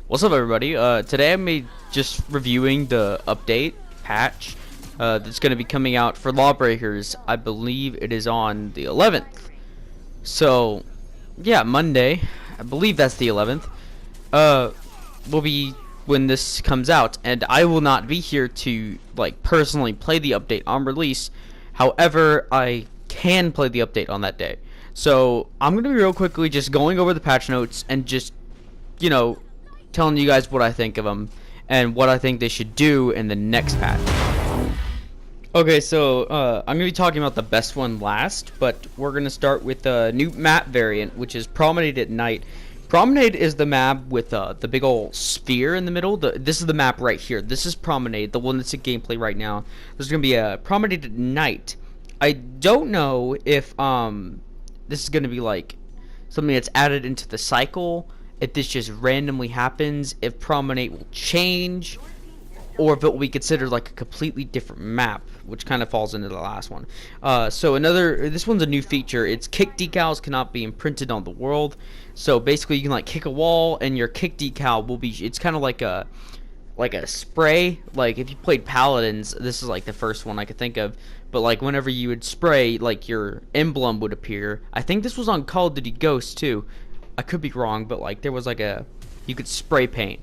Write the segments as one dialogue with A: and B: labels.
A: What's up, everybody? Today I'm just reviewing the update patch that's going to be coming out for LawBreakers. I believe it is on the 11th. So, yeah, Monday. I believe that's the 11th. Will be when this comes out, and I will not be here to personally play the update on release. However, I can play the update on that day. So I'm gonna be real quickly just going over the patch notes and just telling you guys what I think of them and what I think they should do in the next patch. Okay, so I'm going to be talking about the best one last, but we're going to start with the new map variant, which is Promenade at Night. Promenade is the map with the big old sphere in the middle. This is the map right here. This is Promenade, the one that's in gameplay right now. There's going to be a Promenade at Night. I don't know if this is going to be like something that's added into the cycle, if this just randomly happens, if Promenade will change, or if it will be considered like a completely different map, which kind of falls into the last one. So this one's a new feature. It's kick decals cannot be imprinted on the world. So basically you can like kick a wall and your kick decal will be, it's kind of like a spray. Like if you played Paladins, this is like the first one I could think of, but like whenever you would spray, like your emblem would appear. I think this was on Call of Duty Ghosts too. I could be wrong, but like there was like you could spray paint,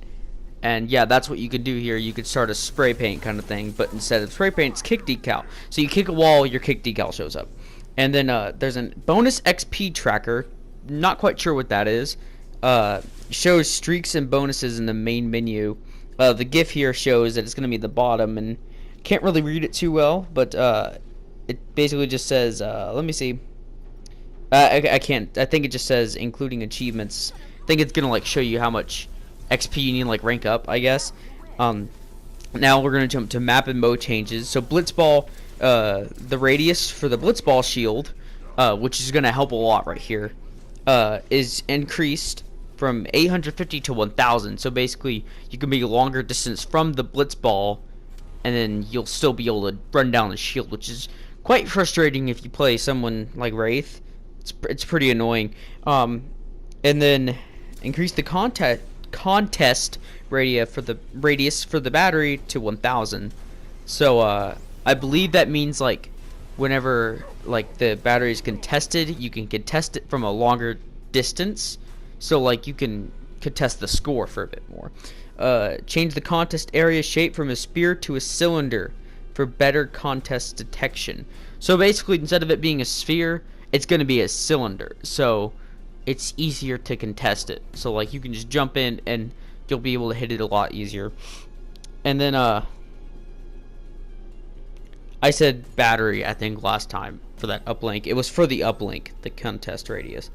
A: and yeah, that's what you could do here. You could start a spray paint kind of thing, but instead of spray paint, it's kick decal. So you kick a wall, your kick decal shows up. And then there's a bonus XP tracker. Not quite sure what that is. Shows streaks and bonuses in the main menu. The GIF here shows that it's going to be at the bottom, and can't really read it too well, but it basically just says, let me see. I can't. I think it just says including achievements. I think it's gonna like show you how much XP you need to like rank up, I guess. Now we're gonna jump to map and mode changes. So Blitzball, the radius for the Blitzball shield, which is gonna help a lot right here, is increased from 850 to 1,000. So basically, you can be a longer distance from the Blitzball, and then you'll still be able to run down the shield, which is quite frustrating if you play someone like Wraith. It's pretty annoying. And then increase the contest radius for the battery to 1,000. So I believe that means like whenever like the battery is contested, you can contest it from a longer distance. So like you can contest the score for a bit more. Change the contest area shape from a spear to a cylinder for better contest detection. So basically, instead of it being a sphere, it's going to be a cylinder, so it's easier to contest it. So like you can just jump in and you'll be able to hit it a lot easier. And then I said battery, I think last time for that uplink. It was for the uplink, the contest radius.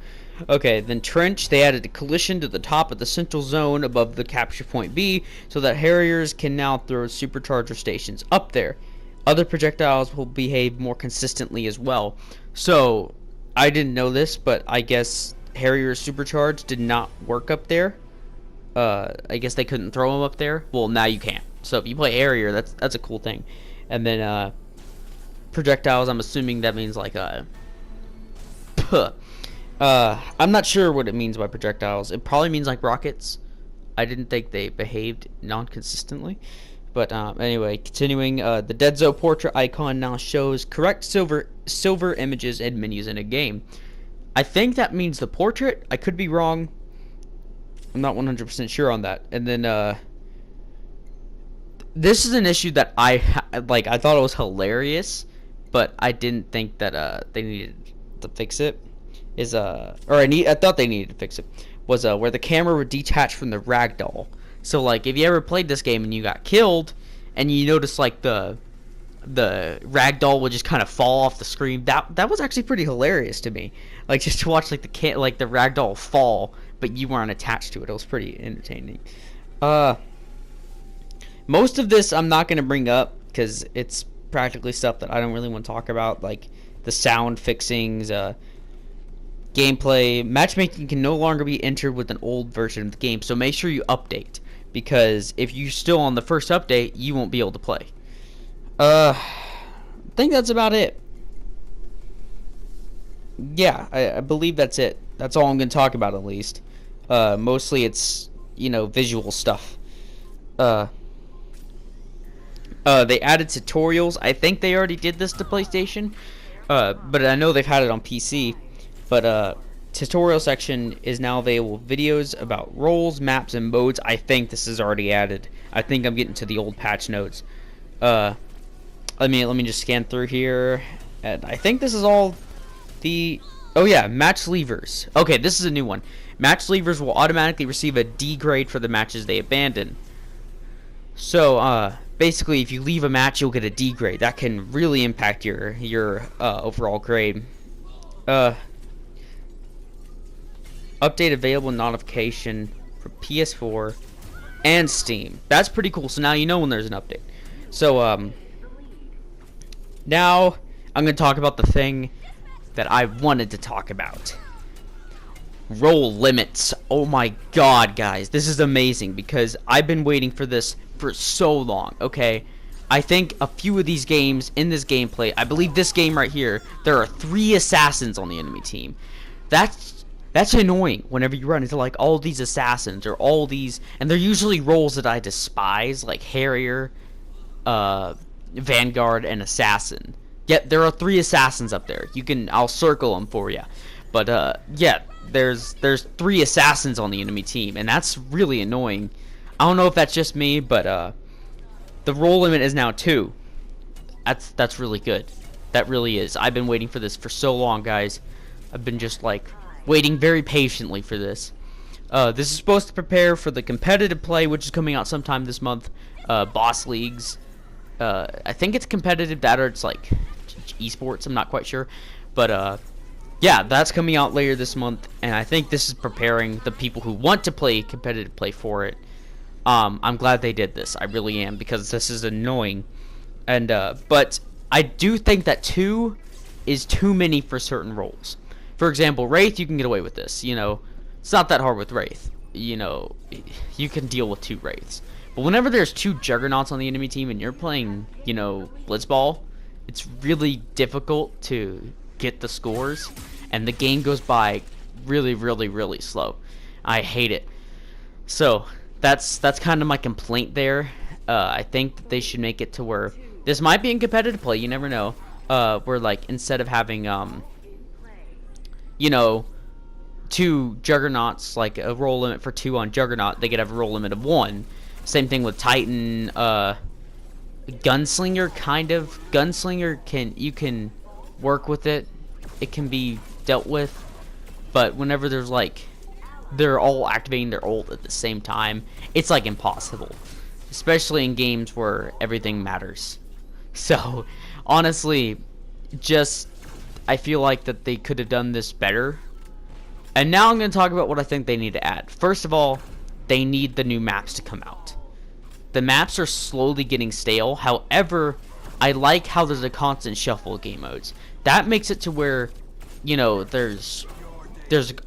A: Okay, then trench, they added a collision to the top of the central zone above the capture point B, so that Harriers can now throw supercharger stations up there. Other projectiles will behave more consistently as well. So I didn't know this, but I guess Harrier Supercharge did not work up there. I guess they couldn't throw them up there. Well, now you can. So if you play Harrier, that's a cool thing. And then projectiles, I'm assuming that means like I'm not sure what it means by projectiles. It probably means like rockets. I didn't think they behaved non-consistently. But anyway, continuing, the Deadzo portrait icon now shows correct silver images and menus in a game. I think that means the portrait. I could be wrong. I'm not 100% sure on that. And then this is an issue that I thought it was hilarious, but I didn't think that they needed to fix it. I thought they needed to fix it. Was where the camera would detach from the ragdoll. So like if you ever played this game and you got killed and you notice like the ragdoll would just kind of fall off the screen, that was actually pretty hilarious to me. Like just to watch like the ragdoll fall, but you weren't attached to it. It was pretty entertaining. Most of this I'm not gonna bring up because it's practically stuff that I don't really want to talk about, like the sound fixings, gameplay. Matchmaking can no longer be entered with an old version of the game, so make sure you update, because if you're still on the first update, you won't be able to play. I think that's about it. Yeah, I believe that's it. That's all I'm going to talk about, at least. Mostly it's visual stuff. Uh, they added tutorials. I think they already did this to PlayStation, but I know they've had it on PC. But tutorial section is now available. Videos about roles, maps, and modes. I think this is already added. I think I'm getting to the old patch notes. Let me just scan through here, and I think this is all the. Oh yeah, match leavers. Okay, this is a new one. Match leavers will automatically receive a D grade for the matches they abandon. So basically, if you leave a match, you'll get a D grade. That can really impact your overall grade. Update available notification for PS4 and Steam. That's pretty cool. So now you know when there's an update. So now I'm gonna talk about the thing that I wanted to talk about. Role limits. Oh my god, guys, this is amazing because I've been waiting for this for so long. Okay, I think a few of these games in this gameplay, I believe this game right here, there are 3 assassins on the enemy team. That's annoying whenever you run into like all these assassins or all these, and they're usually roles that I despise, like Harrier, Vanguard, and Assassin. Yet there are 3 assassins up there. I'll circle them for you. But yeah, there's 3 assassins on the enemy team, and that's really annoying. I don't know if that's just me, but the role limit is now 2. That's really good. That really is. I've been waiting for this for so long, guys. I've been just like waiting very patiently for this. This is supposed to prepare for the competitive play, which is coming out sometime this month. Boss leagues. I think it's competitive data. It's like esports. I'm not quite sure, but yeah, that's coming out later this month, and I think this is preparing the people who want to play competitive play for it. I'm glad they did this. I really am, because this is annoying. And but I do think that 2 is too many for certain roles. For example, Wraith, you can get away with this. It's not that hard with Wraith. You can deal with 2 Wraiths. But whenever there's 2 Juggernauts on the enemy team and you're playing, Blitzball, it's really difficult to get the scores, and the game goes by really, really, really slow. I hate it. So that's kind of my complaint there. I think that they should make it to where this might be in competitive play. You never know. Where like instead of having 2 Juggernauts, like a roll limit for 2 on Juggernaut, they could have a roll limit of 1. Same thing with Titan. Gunslinger, kind of. Gunslinger you can work with it. It can be dealt with. But whenever there's like they're all activating their ult at the same time, it's like impossible. Especially in games where everything matters. So honestly, I feel like that they could have done this better. And now I'm going to talk about what I think they need to add. First of all, they need the new maps to come out. The maps are slowly getting stale. However, I like how there's a constant shuffle of game modes. That makes it to where, there's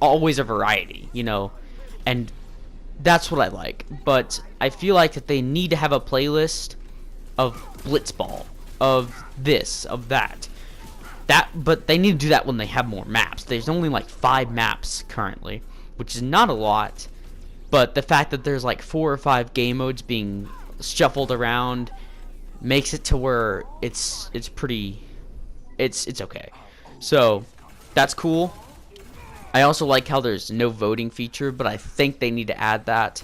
A: always a variety, and that's what I like. But I feel like that they need to have a playlist of Blitzball, of this, of that. But they need to do that when they have more maps. There's only like 5 maps currently, which is not a lot. But the fact that there's like 4 or 5 game modes being shuffled around makes it to where it's okay. So that's cool. I also like how there's no voting feature, but I think they need to add that.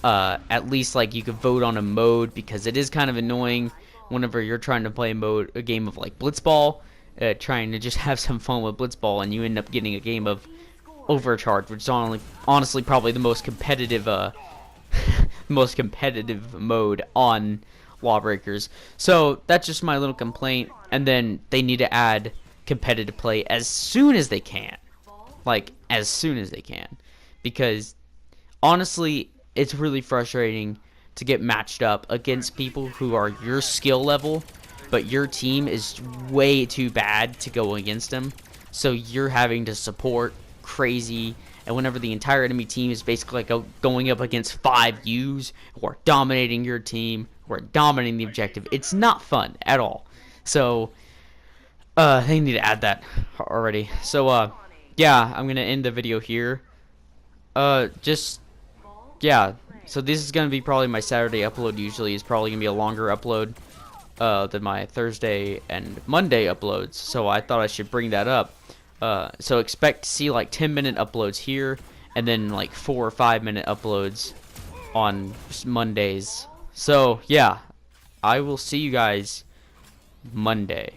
A: At least like you could vote on a mode, because it is kind of annoying whenever you're trying to play a game of like Blitzball, trying to just have some fun with Blitzball, and you end up getting a game of Overcharge, which is honestly probably the most competitive mode on LawBreakers. So that's just my little complaint. And then they need to add competitive play as soon as they can. Like, as soon as they can. Because honestly, it's really frustrating to get matched up against people who are your skill level, but your team is way too bad to go against them. So you're having to support crazy, and whenever the entire enemy team is basically like going up against 5 U's who are dominating your team, who are dominating the objective, it's not fun at all. So they need to add that already. So yeah, I'm gonna end the video here. Just yeah, so this is gonna be probably my Saturday upload. Usually is probably gonna be a longer upload than my Thursday and Monday uploads. So I thought I should bring that up. So expect to see like 10-minute uploads here, and then like 4 or 5-minute uploads on Mondays. So yeah, I will see you guys Monday.